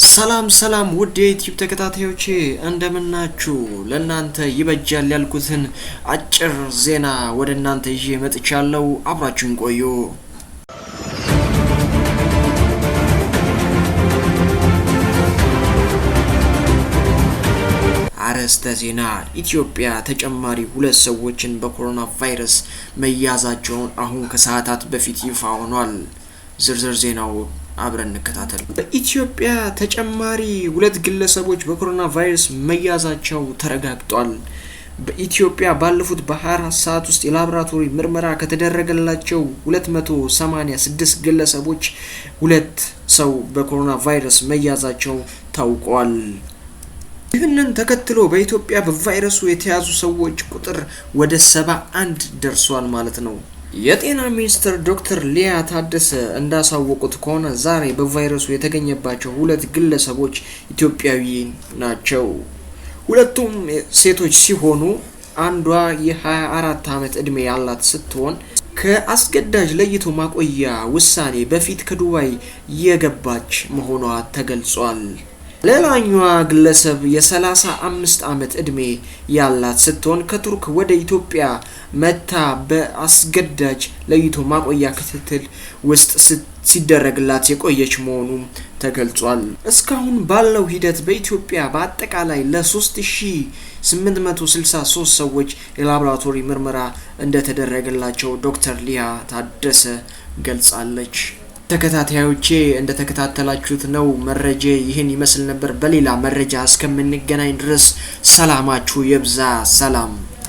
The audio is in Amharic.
ሰላም ውድ የዩቲዩብ ተከታታዮቼ እንደምናችሁ ለእናንተ ይበጃል ያልኩትን አጭር ዜና ወደ እናንተ ይዤ መጥቻለሁ። አብራችሁን ቆዩ። አርዕስተ ዜና። ኢትዮጵያ ተጨማሪ 2 ሰዎችን በኮሮና ቫይረስ መያዛቸውን አሁን ከሰዓታት በፊት ይፋ ሆኗል። ዝርዝር ዜናው አብረን እንከታተል። በኢትዮጵያ ተጨማሪ 2 ግለሰቦች በኮሮና ቫይረስ መያዛቸው ተረጋግጧል። በኢትዮጵያ ባለፉት በ24 ሰዓት ውስጥ የላቦራቶሪ ምርመራ ከተደረገላቸው 286 ግለሰቦች 2 ሰው በኮሮና ቫይረስ መያዛቸው ታውቋል። ይህንን ተከትሎ በኢትዮጵያ በቫይረሱ የተያዙ ሰዎች ቁጥር ወደ 71 ደርሷል ማለት ነው። የጤና ሚኒስትር ዶክተር ሊያ ታደሰ እንዳሳወቁት ከሆነ ዛሬ በቫይረሱ የተገኘባቸው 2 ግለሰቦች ኢትዮጵያዊ ናቸው። ሁለቱም ሴቶች ሲሆኑ አንዷ የ24 ዓመት ዕድሜ ያላት ስትሆን ከአስገዳጅ ለይቶ ማቆያ ውሳኔ በፊት ከዱባይ የገባች መሆኗ ተገልጿል። ሌላኛዋ ግለሰብ የ35 ዓመት ዕድሜ ያላት ስትሆን ከቱርክ ወደ ኢትዮጵያ መታ በአስገዳጅ ለይቶ ማቆያ ክትትል ውስጥ ሲደረግላት የቆየች መሆኑ ተገልጿል። እስካሁን ባለው ሂደት በኢትዮጵያ በአጠቃላይ ለ3863 ሰዎች የላቦራቶሪ ምርመራ እንደተደረገላቸው ዶክተር ሊያ ታደሰ ገልጻለች። ተከታታዮቼ እንደተከታተላችሁት ነው መረጃ ይህን ይመስል ነበር። በሌላ መረጃ እስከምንገናኝ ድረስ ሰላማችሁ ይብዛ። ሰላም።